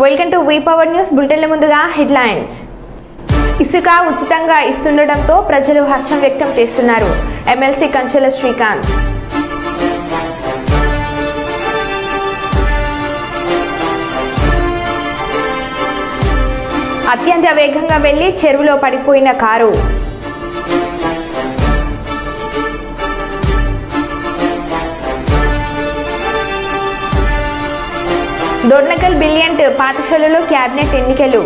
Welcome to V power news బులెటిన్ల ముందుగా headlines. ఇసుక ఉచితంగా ఇస్తుండటంతో ప్రజలు హర్షం వ్యక్తం చేస్తున్నారు. ఎమ్మెల్సీ కంచెల శ్రీకాంత్. అత్యంత వేగంగా వెళ్లి చెరువులో పడిపోయిన కారు. డోర్నకల్ బిలియంట్ పాఠశాలలో క్యాబినెట్ ఎన్నికలు.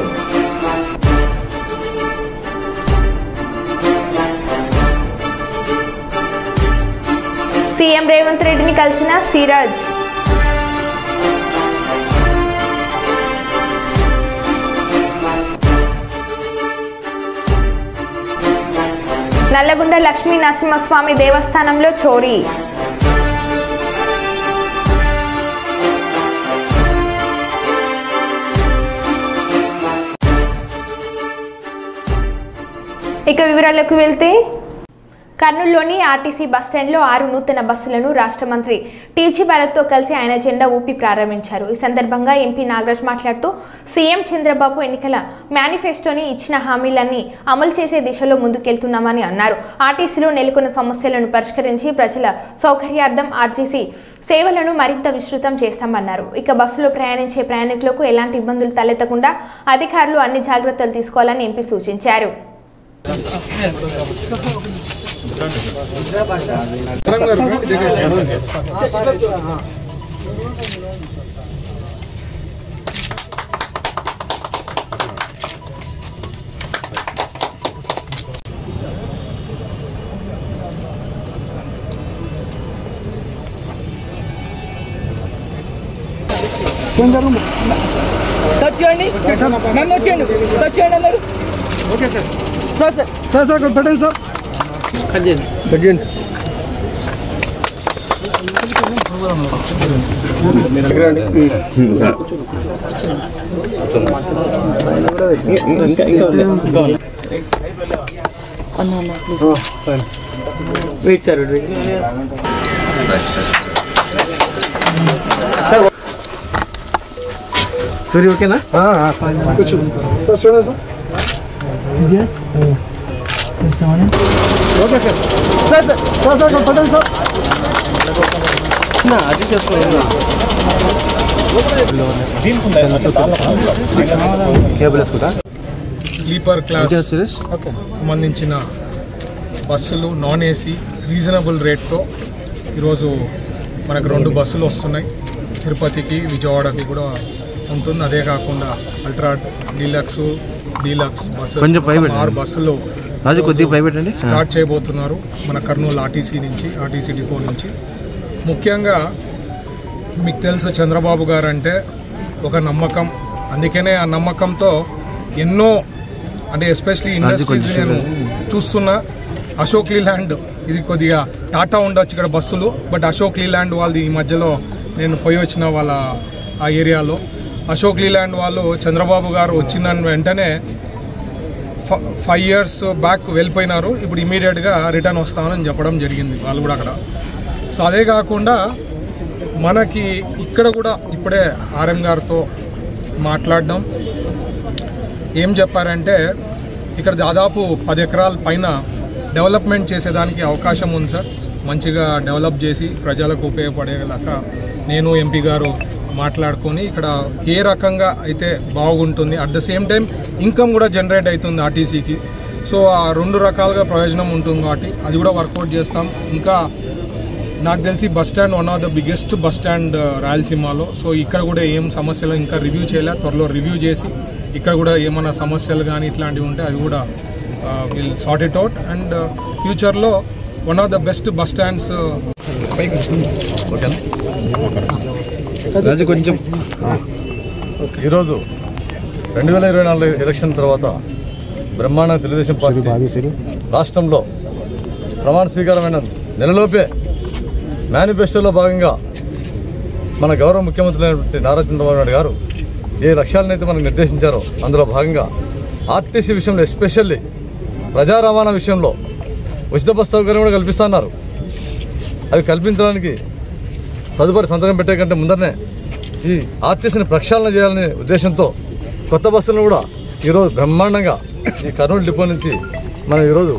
సీఎం రేవంత్ రెడ్డిని కలిసిన సిరాజ్. నల్లగొండ లక్ష్మీ నరసింహస్వామి దేవస్థానంలో చోరీ. ఇక వివరాలకు వెళ్తే కర్నూలులోని ఆర్టీసీ బస్టాండ్లో 6 నూతన బస్సులను రాష్ట్ర మంత్రి టీజీ భరత్తో కలిసి ఆయన జెండా ఊపి ప్రారంభించారు. ఈ సందర్భంగా ఎంపీ నాగరాజ్ మాట్లాడుతూ సీఎం చంద్రబాబు ఎన్నికల మేనిఫెస్టోని ఇచ్చిన హామీలన్నీ అమలు చేసే దిశలో ముందుకెళ్తున్నామని అన్నారు. ఆర్టీసీలో నెలకొన్న సమస్యలను పరిష్కరించి ప్రజల సౌకర్యార్థం ఆర్టీసీ సేవలను మరింత విస్తృతం చేస్తామన్నారు. ఇక బస్సులో ప్రయాణించే ప్రయాణికులకు ఎలాంటి ఇబ్బందులు తలెత్తకుండా అధికారులు అన్ని జాగ్రత్తలు తీసుకోవాలని ఎంపీ సూచించారు. Okay sir sir sir sir పెట్టండి సార్ కట్ చేయండి వెయిట్ సార్ సూర్య ఓకేనా సార్ చూడండి sir okay sir sir sir sir sir పట్టండి సార్ అది చేసుకోండి స్లీపర్ క్లాస్ సంబంధించిన బస్సులు నాన్ ఏసీ రీజనబుల్ రేట్తో ఈరోజు మనకు 2 బస్సులు వస్తున్నాయి. తిరుపతికి విజయవాడకి కూడా ఉంటుంది. అదే కాకుండా అల్ట్రా డీలక్స్ బస్సెస్ 6 బస్సులు స్టార్ట్ చేయబోతున్నారు మన కర్నూలు ఆర్టీసీ డిపో నుంచి. ముఖ్యంగా మీకు తెలుసు చంద్రబాబు గారు అంటే ఒక నమ్మకం. అందుకనే ఆ నమ్మకంతో ఎన్నో అంటే ఎస్పెషలీ ఇండస్ట్రీస్ నేను చూస్తున్నా. అశోక్ లీలాండ్ ఇది కొద్దిగా టాటా ఉండొచ్చు ఇక్కడ బస్సులు, బట్ అశోక్ లీలాండ్ వాళ్ళది ఈ మధ్యలో నేను పోయి వచ్చిన వాళ్ళ ఆ ఏరియాలో. అశోక్ లీలాండ్ వాళ్ళు చంద్రబాబు గారు వచ్చిన వెంటనే 5 years బ్యాక్ వెళ్ళిపోయినారు. ఇప్పుడు ఇమీడియట్గా రిటర్న్ వస్తామని చెప్పడం జరిగింది వాళ్ళు కూడా అక్కడ. సో అదే కాకుండా మనకి ఇక్కడ కూడా ఇప్పుడే ఆర్ఎం గారితో మాట్లాడడం ఏం చెప్పారంటే ఇక్కడ దాదాపు 10 ఎకరాల పైన డెవలప్మెంట్ చేసేదానికి అవకాశం ఉంది సార్. మంచిగా డెవలప్ చేసి ప్రజలకు ఉపయోగపడేలాగా నేను ఎంపీ గారు మాట్లాడుకొని ఇక్కడ ఏ రకంగా అయితే బాగుంటుంది, at the same time income కూడా జనరేట్ అవుతుంది ఆర్టీసీకి. సో ఆ 2 రకాలుగా ప్రయోజనం ఉంటుంది కాబట్టి అది కూడా వర్కౌట్ చేస్తాం. ఇంకా నాకు తెలిసి bus stand one of the biggest bus stand రాయలసీమలో. సో ఇక్కడ కూడా ఏం సమస్యలు ఇంకా రివ్యూ చేయలే, త్వరలో రివ్యూ చేసి ఇక్కడ కూడా ఏమైనా సమస్యలు కానీ ఇట్లాంటివి ఉంటే అది కూడా will sort it out. And ఫ్యూచర్లో one of the best bus stands కొంచెం ఈరోజు 2024 ఎలక్షన్ తర్వాత బ్రహ్మాండ తెలుగుదేశం పార్టీ రాష్ట్రంలో ప్రమాణ స్వీకారమైన నెలలోపే మేనిఫెస్టోలో భాగంగా మన గౌరవ ముఖ్యమంత్రి అయినటువంటి నారా చంద్రబాబు నాయుడు గారు ఏ లక్ష్యాలనైతే మనకు నిర్దేశించారో అందులో భాగంగా ఆర్టీసీ విషయంలో ఎస్పెషల్లీ ప్రజా రవాణా విషయంలో ఉచిత బస్ సౌకర్యం కూడా కల్పిస్తున్నారు. అవి కల్పించడానికి తదుపరి సంతకం పెట్టే కంటే ముందరనే ఈ ఆర్టీసీని ప్రక్షాళన చేయాలనే ఉద్దేశంతో కొత్త బస్సులను కూడా ఈరోజు బ్రహ్మాండంగా ఈ కర్నూలు డిపో నుంచి మనం ఈరోజు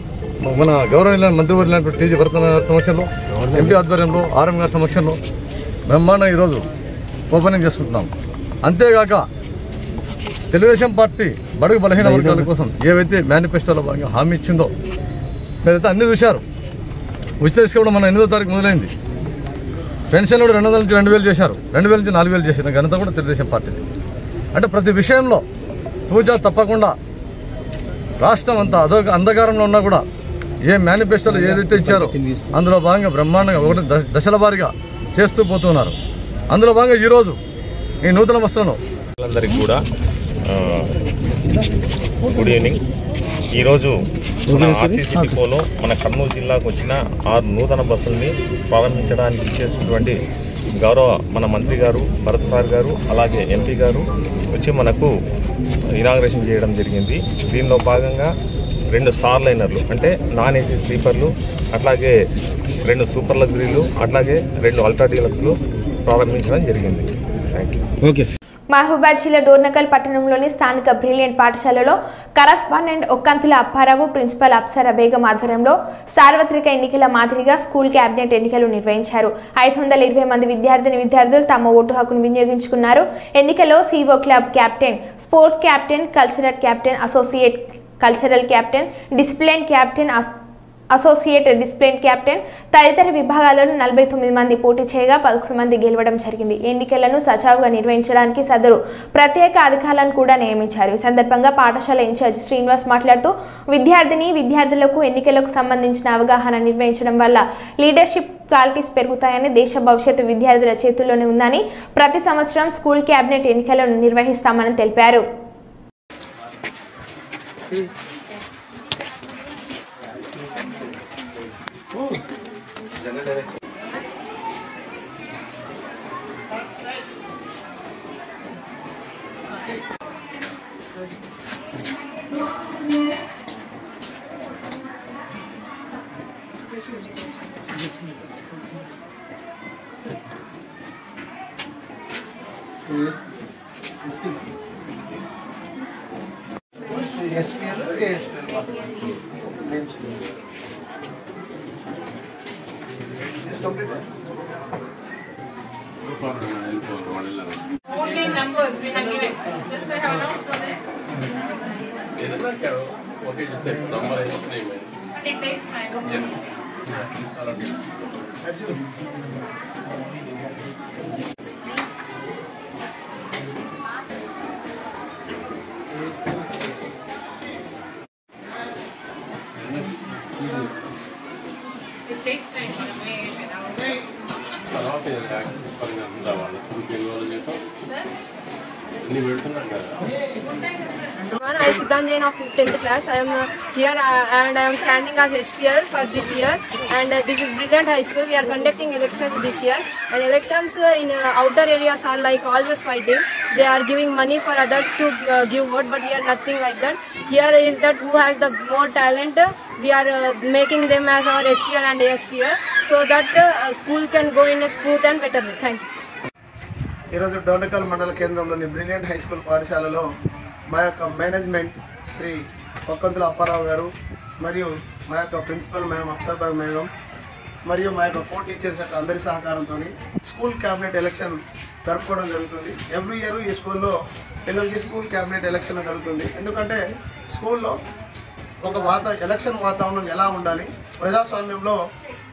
మన గౌరవనీయులైన మంత్రివర్యులైనటువంటి టీజీ భరత్ గారి సమక్షంలో ఎంపీ ఆధ్వర్యంలో ఆర్ఎం గారి సమక్షంలో బ్రహ్మాండంగా ఈరోజు ఓపెనింగ్ చేసుకుంటున్నాం. అంతేగాక తెలుగుదేశం పార్టీ బడుగు బలహీన వర్గాల కోసం ఏవైతే మేనిఫెస్టోలో భాగంగా హామీ ఇచ్చిందో మీరైతే అన్ని చూశారు. ఉచిత ఇసుక కూడా మన 8వ తారీఖు మొదలైంది. పెన్షన్లు కూడా 200 నుంచి 2000 చేశారు, 2000 నుంచి 4000 చేసిన ఘనత కూడా తెలుగుదేశం పార్టీది. అంటే ప్రతి విషయంలో తూచా తప్పకుండా రాష్ట్రం అంతా అంధకారంలో ఉన్నా కూడా ఏ మేనిఫెస్టోలో ఏదైతే ఇచ్చారో అందులో భాగంగా బ్రహ్మాండంగా ఒకటి దశల వారీగా చేస్తూ పోతున్నారు. అందులో భాగంగా ఈరోజు ఈ నూతన బస్సులను అందరికీ కూడా గుడ్ ఈవినింగ్. ఈరోజు మన ఆర్టీసీ డిపోలో మన కర్నూలు జిల్లాకు వచ్చిన 6 నూతన బస్సుల్ని ప్రారంభించడానికి చేసినటువంటి గౌరవ మన మంత్రి గారు భరత్ సార్ గారు అలాగే ఎంపీ గారు వచ్చి మనకు ఇనాగ్రేషన్ చేయడం జరిగింది. దీనిలో భాగంగా 2 స్టార్ లైనర్లు అంటే నాన్ ఏసీ స్లీపర్లు, అట్లాగే 2 సూపర్ లగ్జరీలు, అట్లాగే 2 అల్ట్రా డీలక్స్లు ప్రారంభించడం జరిగింది. Thank you. ఓకే. మహబూబాద్ జిల్లా డోర్నకల్ పట్టణంలోని స్థానిక బ్రిలియంట్ పాఠశాలలో కరస్పాండెంట్ ఒక్కంతుల అప్పారావు, ప్రిన్సిపల్ అప్సరా బేగం ఆధ్వర్యంలో సార్వత్రిక ఎన్నికల మాదిరిగా స్కూల్ క్యాబినెట్ ఎన్నికలు నిర్వహించారు. 520 మంది విద్యార్థులు తమ ఓటు హక్కును వినియోగించుకున్నారు. ఎన్నికల్లో CO club captain, sports captain, cultural captain, associate cultural captain, discipline captain, associate discipline captain తదితర విభాగాలను 49 మంది పోటీ చేయగా 11 మంది గెలవడం జరిగింది. ఎన్నికలను సజావుగా నిర్వహించడానికి సదరు ప్రత్యేక అధికారులను కూడా నియమించారు. ఈ సందర్భంగా పాఠశాల ఇన్ఛార్జ్ శ్రీనివాస్ మాట్లాడుతూ విద్యార్థులకు ఎన్నికలకు సంబంధించిన అవగాహన నిర్వహించడం వల్ల లీడర్షిప్ క్వాలిటీస్ పెరుగుతాయని, దేశ భవిష్యత్తు విద్యార్థుల చేతుల్లోనే ఉందని, ప్రతి సంవత్సరం స్కూల్ క్యాబినెట్ ఎన్నికలను నిర్వహిస్తామని తెలిపారు. Only numbers we have given. Just I have announced on it. Okay, just take number and name. But it takes time. It takes time for me. Sir? I am Siddhan Jain of 10th class. I am here and I am standing as SPL for this year. And this is Brilliant High School. We are conducting elections this year. And elections in outer areas are like always fighting. They are giving money for others to give vote, but here nothing like that. Here is that who has the more talent. We are making them as our SPL and ASPL so that school can go in a smooth and better way. Thank you. ఈరోజు డోర్నకల్ మండల కేంద్రంలోని brilliant high school పాఠశాలలో మా యొక్క management Shri ఒక్కంతుల Apparao గారు మరియు మా యొక్క ప్రిన్సిపల్ మేడం అప్సరా మేడం మరియు మా యొక్క కో టీచర్స్ యొక్క అందరి సహకారంతో స్కూల్ క్యాబినెట్ ఎలక్షన్ జరుపుకోవడం జరుగుతుంది. ఎవ్రీ ఇయర్ ఈ స్కూల్లో పిల్లలకి స్కూల్ క్యాబినెట్ ఎలక్షన్ జరుగుతుంది. ఎందుకంటే స్కూల్లో ఒక ఎలక్షన్ వాతావరణం ఎలా ఉండాలి, ప్రజాస్వామ్యంలో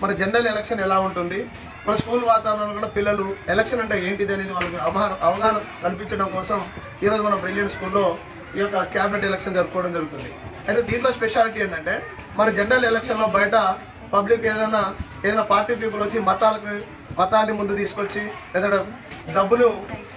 మన జనరల్ ఎలక్షన్ ఎలా ఉంటుంది, మన స్కూల్ వాతావరణంలో కూడా పిల్లలు ఎలక్షన్ అంటే ఏంటిది అనేది వాళ్ళకి అవగాహన కల్పించడం కోసం ఈరోజు మన బ్రిలియంట్ స్కూల్లో ఈ యొక్క క్యాబినెట్ ఎలక్షన్ జరుపుకోవడం జరుగుతుంది. అయితే దీంట్లో స్పెషాలిటీ ఏంటంటే మన జనరల్ ఎలక్షన్లో బయట పబ్లిక్ ఏదైనా పార్టీ పీపుల్ వచ్చి మతాన్ని ముందు తీసుకొచ్చి లేదా డబ్బును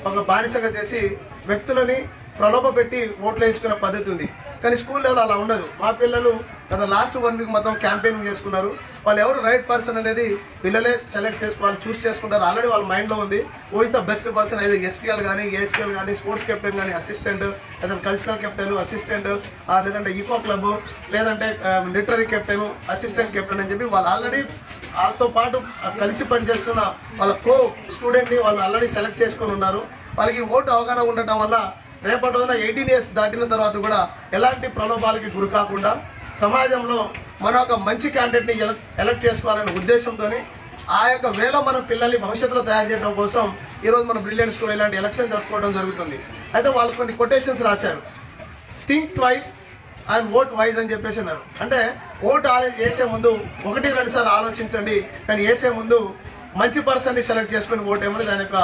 ఒక బానిసగా చేసి వ్యక్తులని ప్రలోభ పెట్టి ఓట్లు వేయించుకునే పద్ధతి ఉంది. కానీ స్కూల్ లెవెల్ అలా ఉండదు. మా పిల్లలు గత లాస్ట్ 1 వీక్ మొత్తం క్యాంపెయినింగ్ చేసుకున్నారు. వాళ్ళు ఎవరు రైట్ పర్సన్ అనేది పిల్లలే సెలెక్ట్ వాళ్ళు చూస్ చేసుకుంటారు. ఆల్రెడీ వాళ్ళ మైండ్లో ఉంది who is the best person. అయితే ఎస్పీఎల్ కానీ ఏఎస్పీఎల్ కానీ స్పోర్ట్స్ కెప్టెన్ కానీ అసిస్టెంట్, లేదంటే కల్చరల్ కెప్టెన్ అసిస్టెంట్, లేదంటే ఈకో క్లబ్, లేదంటే లిటరీ కెప్టెన్ అసిస్టెంట్ కెప్టెన్ అని చెప్పి వాళ్ళు ఆల్రెడీ వాళ్ళతో పాటు కలిసి పనిచేస్తున్న వాళ్ళ కో స్టూడెంట్ని వాళ్ళు ఆల్రెడీ సెలెక్ట్ చేసుకొని ఉన్నారు. వాళ్ళకి ఓటు అవగాహన ఉండటం వల్ల రేపటి రోజున 18 years దాటిన తర్వాత కూడా ఎలాంటి ప్రలోభాలకి గురి కాకుండా సమాజంలో మన ఒక మంచి క్యాండిడేట్ని ఎలక్ట్ చేసుకోవాలనే ఉద్దేశంతో ఆ యొక్క వేలో మన పిల్లల్ని భవిష్యత్తులో తయారు చేయడం కోసం ఈరోజు మన బ్రిలియంట్ స్కూల్ ఇలాంటి ఎలక్షన్ జరుపుకోవడం జరుగుతుంది. అయితే వాళ్ళు కొన్ని కొటేషన్స్ రాశారు. Think twice and vote wise అని చెప్పేసి అన్నారు. అంటే ఓటు వేసే ముందు 1-2 సార్లు ఆలోచించండి, కానీ వేసే ముందు మంచి పర్సన్ని సెలెక్ట్ చేసుకుని ఓటు ఏమని దాని యొక్క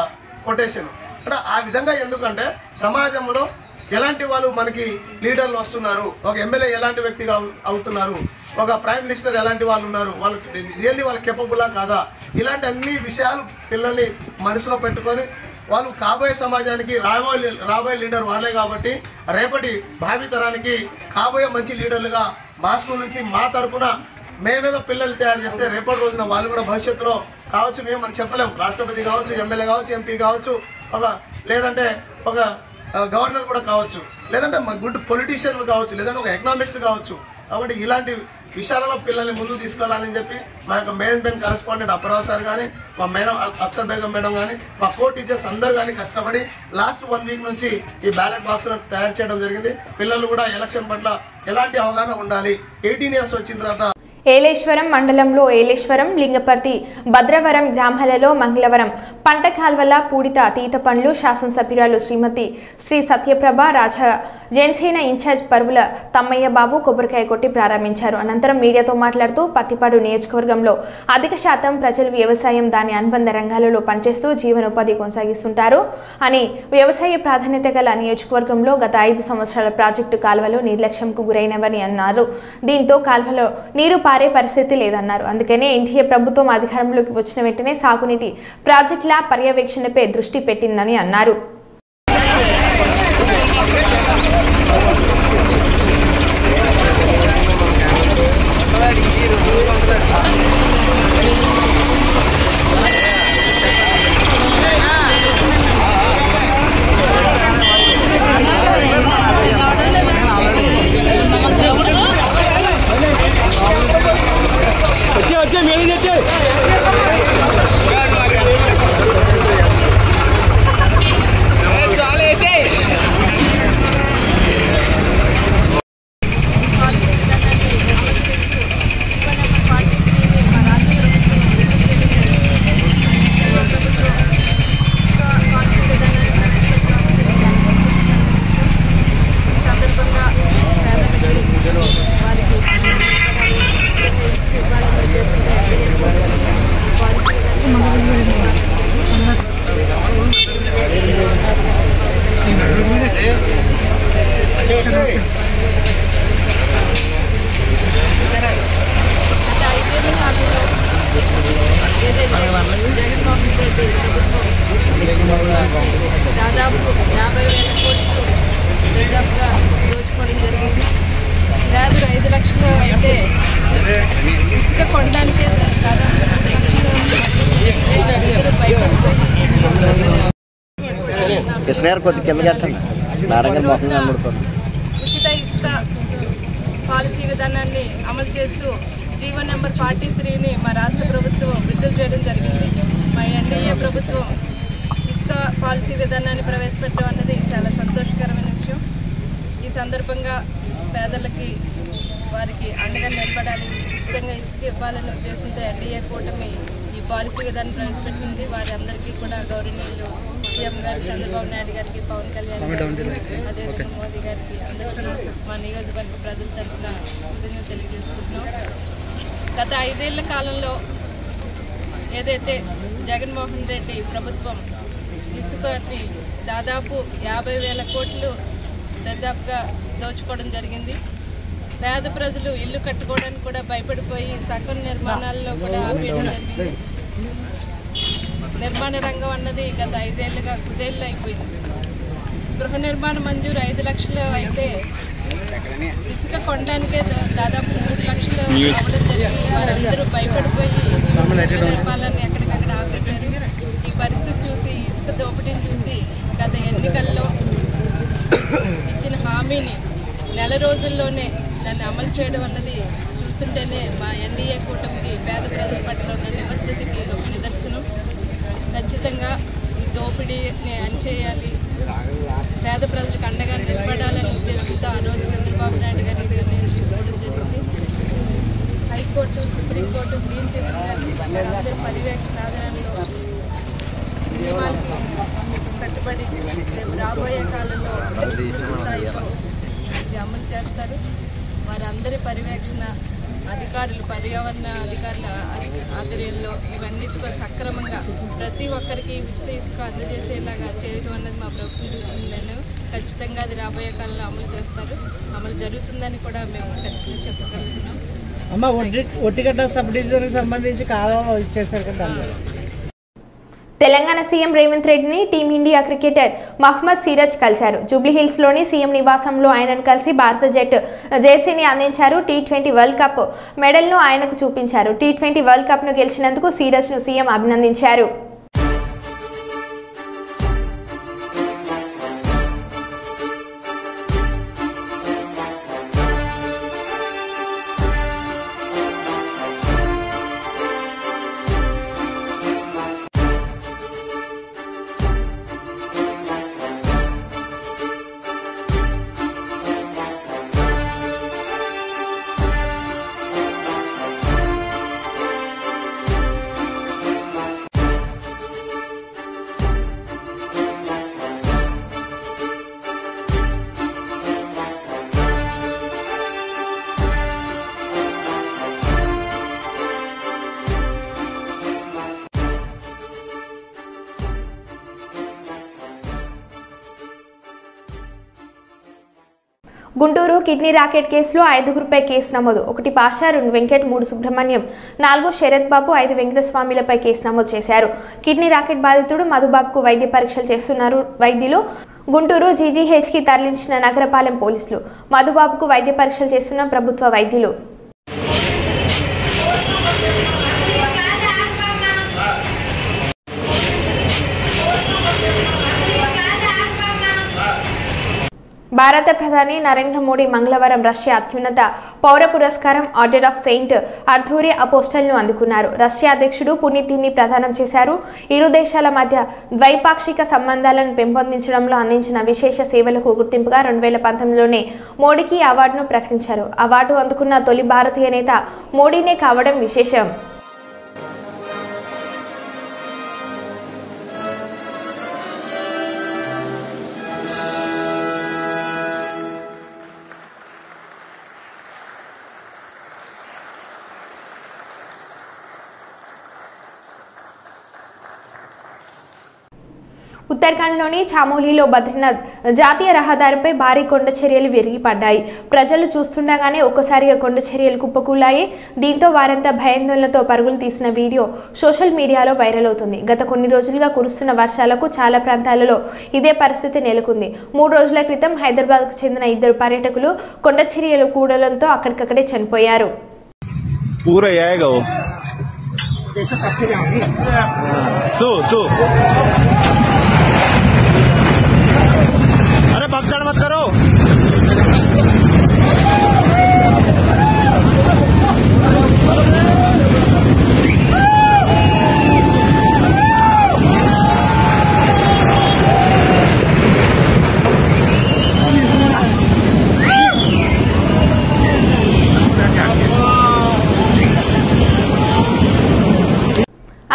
కొటేషన్. అంటే ఆ విధంగా ఎందుకంటే సమాజంలో ఎలాంటి వాళ్ళు మనకి లీడర్లు వస్తున్నారు, ఒక ఎమ్మెల్యే ఎలాంటి వ్యక్తిగా అవుతున్నారు, ఒక ప్రైమ్ మినిస్టర్ ఎలాంటి వాళ్ళు ఉన్నారు, వాళ్ళకి రియల్లీ వాళ్ళకి కెపబులా కాదా, ఇలాంటి అన్ని విషయాలు పిల్లల్ని మనసులో పెట్టుకొని వాళ్ళు కాబోయే సమాజానికి రాబోయే లీడర్ వాళ్ళే కాబట్టి రేపటి భావితరానికి కాబోయే మంచి లీడర్లుగా మా స్కూల్ నుంచి మా తరఫున మేమేదో పిల్లలు తయారు చేస్తే రేపటి రోజున వాళ్ళు కూడా భవిష్యత్తులో కావచ్చు, మేము మనం చెప్పలేము, రాష్ట్రపతి కావచ్చు, ఎమ్మెల్యే కావచ్చు, ఎంపీ కావచ్చు, లేదంటే ఒక గవర్నర్ కూడా కావచ్చు, లేదంటే గుడ్ పొలిటీషియన్లు కావచ్చు, లేదంటే ఒక ఎకనామిస్ట్ కావచ్చు. కాబట్టి ఇలాంటి విషయాలలో పిల్లల్ని ముందుకు తీసుకెళ్లాలని చెప్పి మా యొక్క మేనేజ్మెంట్ కరెస్పాండెంట్ అప్పారావు సార్ కానీ, మా మేడం అఫ్సర్ బేగం మేడం కానీ, మా కో టీచర్స్ అందరూ కానీ కష్టపడి లాస్ట్ 1 week నుంచి ఈ బ్యాలెట్ బాక్స్లను తయారు చేయడం జరిగింది. పిల్లలు కూడా ఎలక్షన్ పట్ల ఎలాంటి అవగాహన ఉండాలి, 18 years వచ్చిన తర్వాత. ఏలేశ్వరం మండలంలో ఏలేశ్వరం, లింగపర్తి, భద్రవరం గ్రామాలలో మంగళవారం పంట కాల్వల పూడిత తీత పండ్లు శాసనసభ్యురాలు శ్రీమతి శ్రీ సత్యప్రభ రాజా జనసేన ఇన్ఛార్జ్ పరువుల తమ్మయ్య బాబు కొబ్బరికాయ కొట్టి ప్రారంభించారు. అనంతరం మీడియాతో మాట్లాడుతూ పత్తిపాడు నియోజకవర్గంలో అధిక శాతం ప్రజలు వ్యవసాయం, దాని అనుబంధ రంగాలలో పనిచేస్తూ జీవనోపాధి కొనసాగిస్తుంటారు అని, వ్యవసాయ ప్రాధాన్యత గల నియోజకవర్గంలో గత 5 సంవత్సరాల ప్రాజెక్టు కాల్వలు నిర్లక్ష్యంకు గురైనవని అన్నారు. దీంతో కాల్వలో నీరు పారే పరిస్థితి లేదన్నారు. అందుకనే ఎన్డీఏ ప్రభుత్వం అధికారంలోకి వచ్చిన వెంటనే సాగునీటి ప్రాజెక్టుల పర్యవేక్షణపై దృష్టి పెట్టిందని అన్నారు. దాదాపు 50,000 కోట్లు దాదాపుగా దోచుకోవడం జరిగింది. రాదు 5 లక్షలు అయితే ఇసుక కొనడానికే దాదాపు 2 లక్షలు భయపడిపోయి ఉచిత ఇసుక పాలసీ విధానాన్ని అమలు చేస్తూ జీవో నెంబర్ 43ని మా రాష్ట్ర ప్రభుత్వం విడుదల చేయడం జరిగింది. మా ఎన్డీఏ ప్రభుత్వం ఇసుక పాలసీ విధానాన్ని ప్రవేశపెట్టడం అన్నది చాలా సంతోషకరమైన విషయం. ఈ సందర్భంగా పేదలకి వారికి అండగా నిలబడాలి, ఉచితంగా ఇసుక ఇవ్వాలనే ఉద్దేశంతో ఎన్డీఏ కూటమి ఈ పాలసీ విధానం ప్రవేశపెట్టింది. వారి అందరికీ కూడా గౌరవనీయులు సీఎం గారు చంద్రబాబు నాయుడు గారికి, పవన్ కళ్యాణ్ గారికి, అదేవిధంగా మోదీ గారికి అందరికీ మా నియోజకవర్గ ప్రజల తరఫున కృతజ్ఞతలు తెలియజేసుకుంటున్నాం. గత 5 ఏళ్ల కాలంలో ఏదైతే జగన్మోహన్ రెడ్డి ప్రభుత్వం ఇసుకని దాదాపు 50,000 కోట్లు దాదాపుగా దోచుకోవడం జరిగింది. పేద ప్రజలు ఇల్లు కట్టుకోవడానికి కూడా భయపడిపోయి సగం నిర్మాణాల్లో కూడా ఆపేయడం జరిగింది. నిర్మాణ రంగం అన్నది గత 5 ఏళ్ళుగా కుదేళ్ళు అయిపోయింది. గృహ నిర్మాణ మంజూరు 5 లక్షలు అయితే ఇసుక కొనడానికే దాదాపు 3 లక్షలు అవ్వడం జరిగి వారందరూ భయపడిపోయి నిర్మాణాలను ఎక్కడికక్కడ ఆపేశారు. ఈ పరిస్థితి చూసి, ఇసుక దోపిడీని చూసి గత ఎన్నికల్లో ఇచ్చిన హామీని నెల రోజుల్లోనే దాన్ని అమలు చేయడం అన్నది చూస్తుంటేనే మా ఎన్డీఏ కూటమికి పేద ప్రజల పట్ల ఉన్న నిబద్ధతకి ఒక నిదర్శనం. ఖచ్చితంగా ఈ దోపిడీని అణచేయాలి, పేద ప్రజలకు అండగా నిలబడాలనే ఉద్దేశంతో ఆ రోజు చంద్రబాబు నాయుడు గారు నిర్ణయం తీసుకోవడం జరిగింది. హైకోర్టు, సుప్రీంకోర్టు, గ్రీన్ ట్రిబ్యునల్ వారందరి పర్యవేక్షణ ఆధారంలో నియమాలకి కట్టుబడి రాబోయే కాలంలో స్థాయిలో ఇది అమలు చేస్తారు. వారందరి పర్యవేక్షణ అధికారులు, పర్యావరణ అధికారుల ఆధ్వర్యంలో ఇవన్నిటిలో సక్రమంగా ప్రతి ఒక్కరికి ఉచిత ఇసుక అందజేసేలాగా చేయడం అన్నది మా ప్రభుత్వం తీసుకుందని ఖచ్చితంగా అది రాబోయే కాలంలో అమలు చేస్తారు. అమలు జరుగుతుందని కూడా మేము ఖచ్చితంగా చెప్పగలుగుతున్నాం. అమ్మ ఒట్టిగడ్డ సబ్ డివిజన్కి సంబంధించి కాలంలో ఇచ్చేసారు కదా. తెలంగాణ సీఎం రేవంత్ రెడ్డిని టీమిండియా క్రికెటర్ మహ్మద్ సిరాజ్ కలిశారు. జూబ్లీహిల్స్లోని సీఎం నివాసంలో ఆయనను కలిసి భారత జట్టు జెర్సీని అందించారు. టీ20 వరల్డ్ కప్ మెడల్ను ఆయనకు చూపించారు. టీ20 వరల్డ్ కప్ను గెలిచినందుకు సిరాజ్ను సీఎం అభినందించారు. గుంటూరు కిడ్నీ రాకెట్ కేసులో 5గురిపై కేసు నమోదు. 1 పాషా, 2 వెంకట్, 3 సుబ్రహ్మణ్యం, 4 శరత్ బాబు, 5 వెంకటస్వామిలపై కేసు నమోదు చేశారు. కిడ్నీ రాకెట్ బాధితుడు మధుబాబుకు వైద్య పరీక్షలు చేస్తున్నారు వైద్యులు. గుంటూరు జీజీహెచ్కి తరలించిన నగరపాలెం పోలీసులు. మధుబాబుకు వైద్య పరీక్షలు చేస్తున్న ప్రభుత్వ వైద్యులు. భారత ప్రధాని నరేంద్ర మోడీ మంగళవారం రష్యా అత్యున్నత పౌర పురస్కారం ఆర్డర్ ఆఫ్ సెయింట్ అర్థూరి అపోస్టల్ను అందుకున్నారు. రష్యా అధ్యక్షుడు పుతిన్ దీన్ని ప్రదానం చేశారు. ఇరు దేశాల మధ్య ద్వైపాక్షిక సంబంధాలను పెంపొందించడంలో అందించిన విశేష సేవలకు గుర్తింపుగా 2019లోనే మోడీకి అవార్డును ప్రకటించారు. అవార్డు అందుకున్న తొలి భారతీయ నేత మోడీనే కావడం విశేషం. ఉత్తరాఖండ్లోని చామోలీలో బద్రీనాథ్ జాతీయ రహదారిపై భారీ కొండ చర్యలు విరిగిపడ్డాయి. ప్రజలు చూస్తుండగానే ఒక్కసారిగా కొండ చర్యలు కుప్పకూలాయి. దీంతో వారంతా భయాందోళనతో పరుగులు తీసిన వీడియో సోషల్ మీడియాలో వైరల్ అవుతుంది. గత కొన్ని రోజులుగా కురుస్తున్న వర్షాలకు చాలా ప్రాంతాలలో ఇదే పరిస్థితి నెలకొంది. 3 రోజుల క్రితం హైదరాబాద్కు చెందిన 2 పర్యాటకులు కొండ చర్యలు కూడడంతో అక్కడికక్కడే చనిపోయారు. अरे भगदड़ मत करो।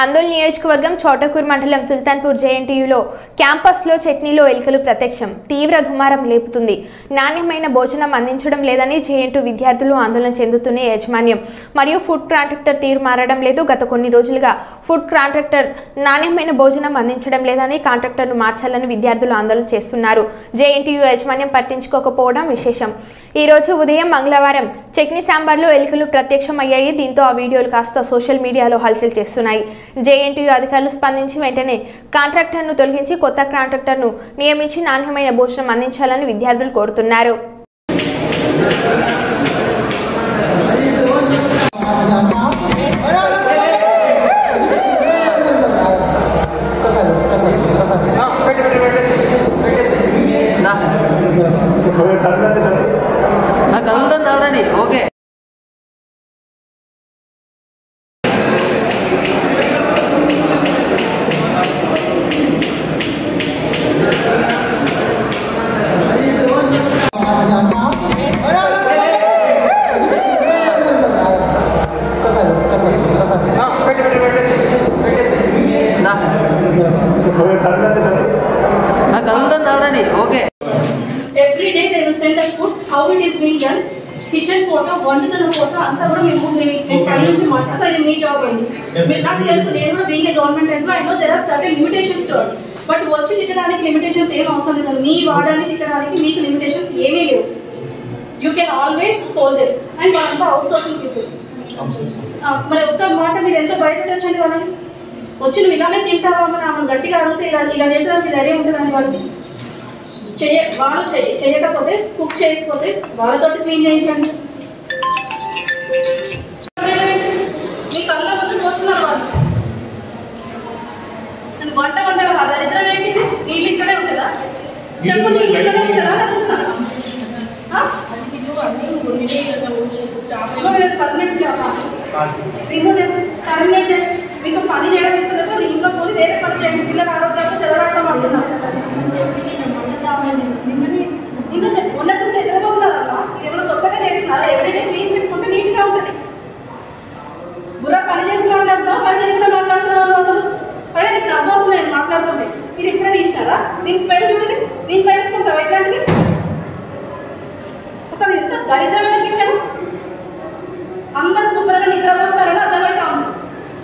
అందోల్ నియోజకవర్గం చోటకూర్ మండలం సుల్తాన్పూర్ జేఎన్టీయూలో క్యాంపస్లో చట్నీలో ఎలుకలు ప్రత్యక్షం. తీవ్ర దుమారం లేపుతుంది. నాణ్యమైన భోజనం అందించడం లేదని జేఎన్టీ విద్యార్థులు ఆందోళన చెందుతున్న యాజమాన్యం మరియు ఫుడ్ కాంట్రాక్టర్ తీరు మారడం లేదు. గత కొన్ని రోజులుగా ఫుడ్ కాంట్రాక్టర్ నాణ్యమైన భోజనం అందించడం లేదని కాంట్రాక్టర్ను మార్చాలని విద్యార్థులు ఆందోళన చేస్తున్నారు. జేఎన్టీయూ యాజమాన్యం పట్టించుకోకపోవడం విశేషం. ఈ రోజు ఉదయం మంగళవారం చట్నీ సాంబార్లో ఎలుకలు ప్రత్యక్షమయ్యాయి. దీంతో ఆ వీడియోలు కాస్త సోషల్ మీడియాలో హల్చల్ చేస్తున్నాయి. జేఎన్టీయూ అధికారులు స్పందించి వెంటనే కాంట్రాక్టర్ను తొలగించి కొత్త కాంట్రాక్టర్ను నియమించి నాణ్యమైన భోజనం అందించాలని విద్యార్థులు కోరుతున్నారు. Okay how it is being done. Kitchen photo, వండుతున్న ఫోటో అంతా కూడా మేము పై నుంచి మాట్లాడతాం. ఇది మీ జాబ్ అండి. నాకు తెలుసు, నేను కూడా being a government employee, I know there are certain limitations to us. But వచ్చి తిట్టడానికి లిమిటేషన్స్ ఏం అవసరం లేదు. మీ వాడాన్ని తిట్టడానికి మీకు లిమిటేషన్స్ ఏమీ లేవు. You can always scold them. And వాళ్ళంతా అవుట్ సోర్సింగ్ పీపుల్. మరి ఒక్క మాట మీరు ఎంతో భయపెట్టచ్చండి వాళ్ళని. వచ్చి నువ్వు ఇలానే తింటావా అని ఆమె గట్టిగా అడిగితే ఇలా చేసేదానికి ధైర్యం ఉంటుందండి వాళ్ళకి. వాళ్ళు చేయకపోతే, కుక్ చేయకపోతే వాళ్ళతో క్లీన్ చేయించండి. మీ కళ్ళ ముందు పోస్తున్నారు వాళ్ళు. వంట కాదు, దరిద్రం ఏంటి? నీళ్ళు ఇక్కడే ఉంటుందా? చెప్పు, నీళ్ళు ఇక్కడే ఉంటుందా పర్మనెంట్ జాబ్? పర్మనెంట్ మీకు పని చేయడం ఇష్టం లేదు, ఇంట్లో పోయి వేరే పని చేయండి. పిల్లల ఆరోగ్యాలు చెలరాటం అంటున్నారు. ఉన్నట్టు ఎదురుపోతున్నారమ్మా. ఇది ఏమైనా కొత్తగా చేస్తున్నారా? ఎవ్రీడే క్లీన్ పెట్టుకుంటే నీట్గా ఉంటుంది. బుర్ర పని చేసి మాట్లాడుతున్నావు, పని చేయకుండా మాట్లాడుతున్నావు అసలు. పైగా నీకు నవ్వు వస్తుంది నేను మాట్లాడుతుంటే. ఇది ఇప్పుడే తీసినారా? దీని స్మెల్ చూడండి. దీంట్లో వేసుకుంటావు ఎట్లాంటిది? అసలు ఎంత దరిద్రమైన కిచెన్. అందరూ శుభ్రంగా నిద్రపోతారని అర్థమైతా ఉంది.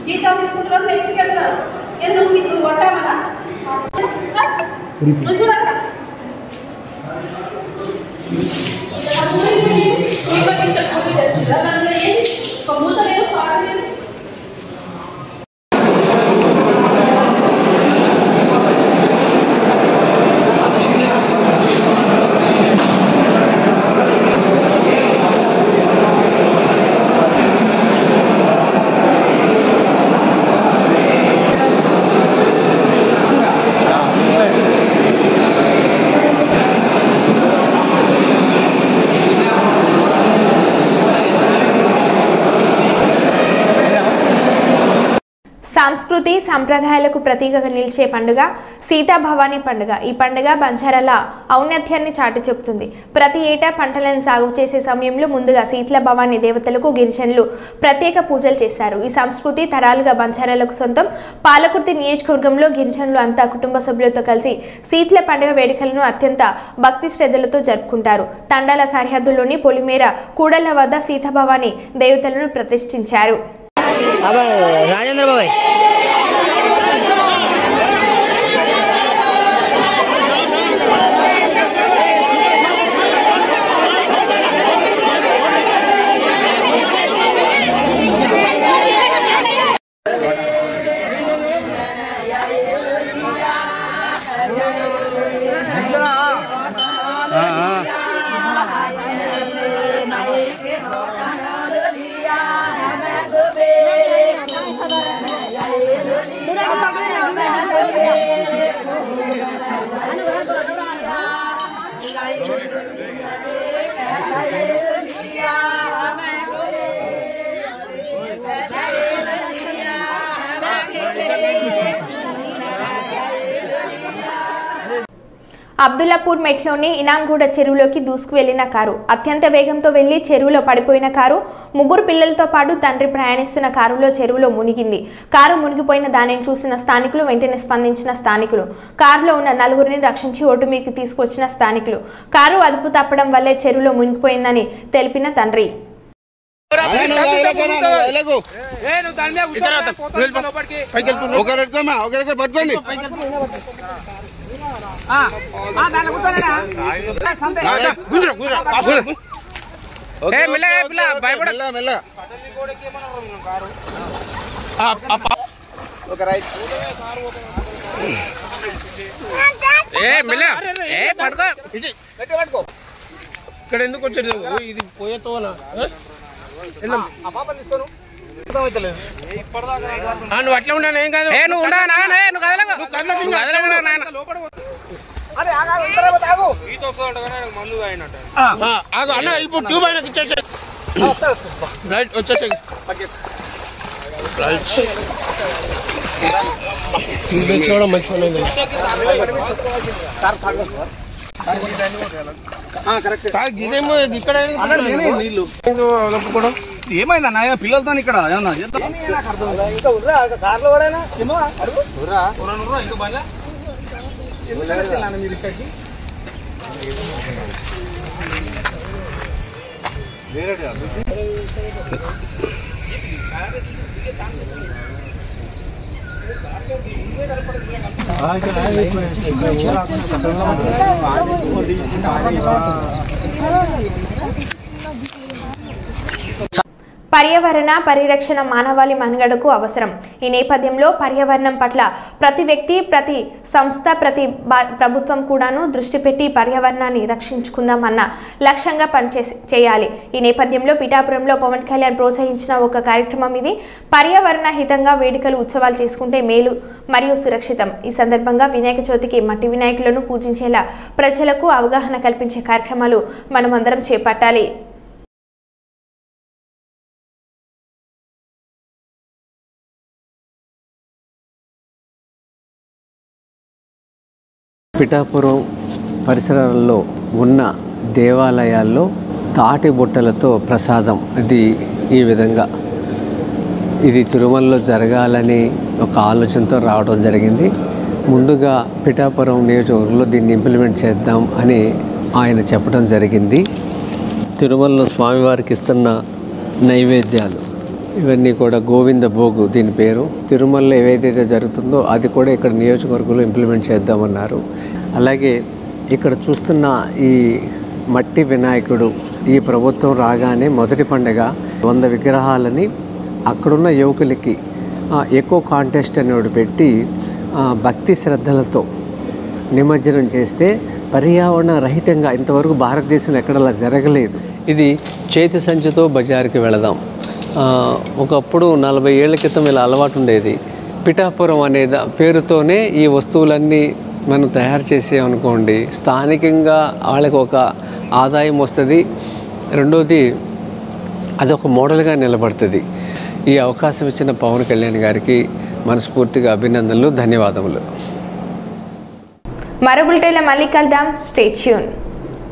జీతాలు తీసుకుంటున్నారు, నెక్స్ట్కి వెళ్తున్నారు. ఏదో నువ్వు వంటామనా? నువ్వు చూడక్క. మూత లేదు, పాడు లేదు. సంస్కృతి సంప్రదాయాలకు ప్రతీకగా నిలిచే పండుగ సీతాభవానీ పండుగ. ఈ పండుగ బంజారాల ఔన్నత్యాన్ని చాటి చెబుతుంది. ప్రతి ఏటా పంటలను సాగు చేసే సమయంలో ముందుగా శీతల భవానీ దేవతలకు గిరిజనులు ప్రత్యేక పూజలు చేశారు. ఈ సంస్కృతి తరాలుగా బంజారాలకు సొంతం. పాలకుర్తి నియోజకవర్గంలో గిరిజనులు అంతా కుటుంబ సభ్యులతో కలిసి శీతల పండుగ వేడుకలను అత్యంత భక్తి శ్రద్ధలతో జరుపుకుంటారు. తండాల సరిహద్దుల్లోని పొలిమేర కూడళ్ల వద్ద సీతాభవానీ దేవతలను ప్రతిష్ఠించారు. రాజేంద్ర బాబాయ్ అబ్దుల్లాపూర్ మెట్లోని ఇనాంగూడ చెరువులోకి దూసుకు వెళ్లిన కారు. అత్యంత వేగంతో వెళ్లి చెరువులో పడిపోయిన కారు ముగ్గురు పిల్లలతో పాటు తండ్రి ప్రయాణిస్తున్న కారులో చెరువులో మునిగింది. కారు మునిగిపోయిన దానిని చూసిన స్థానికులు వెంటనే స్పందించిన స్థానికులు కారులో ఉన్న నలుగురిని రక్షించి ఒడ్డు మీదకి తీసుకొచ్చిన స్థానికులు కారు అదుపు తప్పడం వల్లే చెరువులో మునిగిపోయిందని తెలిపిన తండ్రి. ఇక్కడ ఎందుకు వచ్చాడు? ఇది పోయేతోనా? నువ్వు అట్లా ఉన్నా ఏం కాదు. నువ్వు అన్న ఇప్పుడు ట్యూబ్ అయినా ఇచ్చేసే రైట్ వచ్చేసే కూడా మంచి ఇదేమో ఇక్కడ నీళ్ళు కూడా ఏమైందన్నా పిల్లలతో ఇక్కడ ఏమన్నా కార్లో కూడా మీరు ఇక్కడికి పర్యావరణ పరిరక్షణ మానవాళి మనుగడకు అవసరం. ఈ నేపథ్యంలో పర్యావరణం పట్ల ప్రతి వ్యక్తి, ప్రతి సంస్థ, ప్రతి ప్రభుత్వం కూడాను దృష్టి పెట్టి పర్యావరణాన్ని రక్షించుకుందామన్న లక్ష్యంగా చేయాలి. ఈ నేపథ్యంలో పిఠాపురంలో పవన్ కళ్యాణ్ ప్రోత్సహించిన ఒక కార్యక్రమం ఇది. పర్యావరణ హితంగా వేడుకలు, ఉత్సవాలు చేసుకుంటే మేలు మరియు సురక్షితం. ఈ సందర్భంగా వినాయక చవితికి మట్టి వినాయకులను పూజించేలా ప్రజలకు అవగాహన కల్పించే కార్యక్రమాలు మనమందరం చేపట్టాలి. పిఠాపురం పరిసరాల్లో ఉన్న దేవాలయాల్లో తాటి బుట్టలతో ప్రసాదం ఇది ఈ విధంగా ఇది తిరుమలలో జరగాలని ఒక ఆలోచనతో రావడం జరిగింది. ముందుగా పిఠాపురం నియోజకవర్గంలో దీన్ని ఇంప్లిమెంట్ చేద్దాం అని ఆయన చెప్పడం జరిగింది. తిరుమలలో స్వామివారికి ఇస్తున్న నైవేద్యాలు ఇవన్నీ కూడా గోవింద భోగు దీని పేరు. తిరుమలలో ఏదైతే జరుగుతుందో అది కూడా ఇక్కడ నియోజకవర్గంలో ఇంప్లిమెంట్ చేద్దామన్నారు. అలాగే ఇక్కడ చూస్తున్న ఈ మట్టి వినాయకుడు ఈ ప్రభుత్వం రాగానే మొదటి పండుగ 100 విగ్రహాలని అక్కడున్న యువకులకి ఎకో కాంటెస్ట్ అనేవి పెట్టి భక్తి శ్రద్ధలతో నిమజ్జనం చేస్తే పర్యావరణ రహితంగా ఇంతవరకు భారతదేశంలో ఎక్కడలా జరగలేదు. ఇది చేతి సంచితో బజారుకి వెళదాం. ఒకప్పుడు 40 ఏళ్ల క్రితం ఇలా అలవాటు ఉండేది. పిఠాపురం అనే పేరుతోనే ఈ వస్తువులన్నీ మనం తయారు చేసామనుకోండి, స్థానికంగా వాళ్ళకి ఒక ఆదాయం వస్తుంది. రెండోది అదొక మోడల్గా నిలబడుతుంది. ఈ అవకాశం ఇచ్చిన పవన్ కళ్యాణ్ గారికి మనస్ఫూర్తిగా అభినందనలు, ధన్యవాదములు. మరో బులెటిన్లో మళ్ళీ కలుద్దాం. Stay tune.